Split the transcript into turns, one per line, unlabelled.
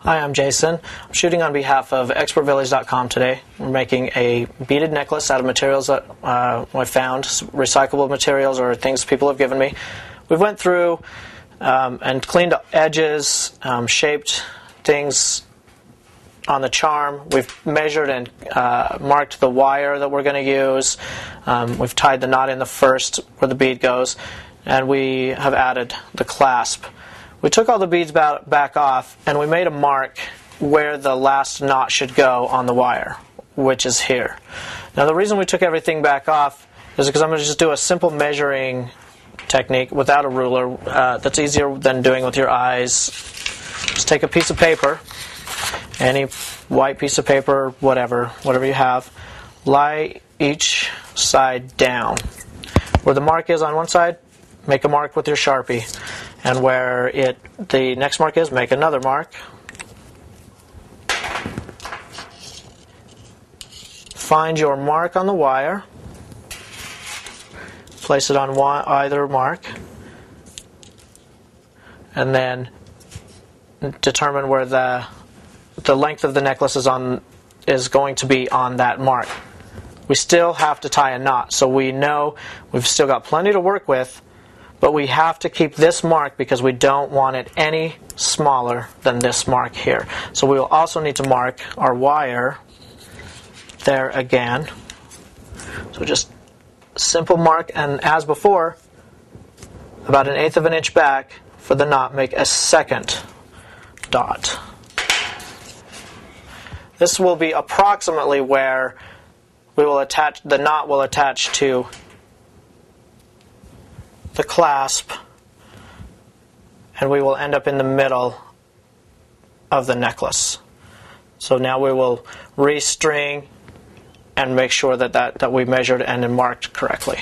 Hi, I'm Jason. I'm shooting on behalf of expertvillage.com today. We're making a beaded necklace out of materials that I found, recyclable materials or things people have given me. We went through and cleaned edges, shaped things on the charm. We've measured and marked the wire that we're going to use. We've tied the knot in the first where the bead goes, and we have added the clasp. We took all the beads back off, and we made a mark where the last knot should go on the wire, which is here. Now the reason we took everything back off is because I'm going to just do a simple measuring technique without a ruler. That's easier than doing with your eyes. Just take a piece of paper, any white piece of paper, whatever you have, lie each side down. Where the mark is on one side, make a mark with your Sharpie. And where the next mark is, make another mark. Find your mark on the wire. Place it on either mark. And then determine where the length of the necklace is going to be on that mark. We still have to tie a knot, so we know we've still got plenty to work with. But we have to keep this mark because we don't want it any smaller than this mark here. So we will also need to mark our wire there again. So just simple mark, and as before, about 1/8 of an inch back for the knot, make a second dot. This will be approximately where the knot will attach to the clasp, and we will end up in the middle of the necklace. So now we will restring and make sure that we measured and marked correctly.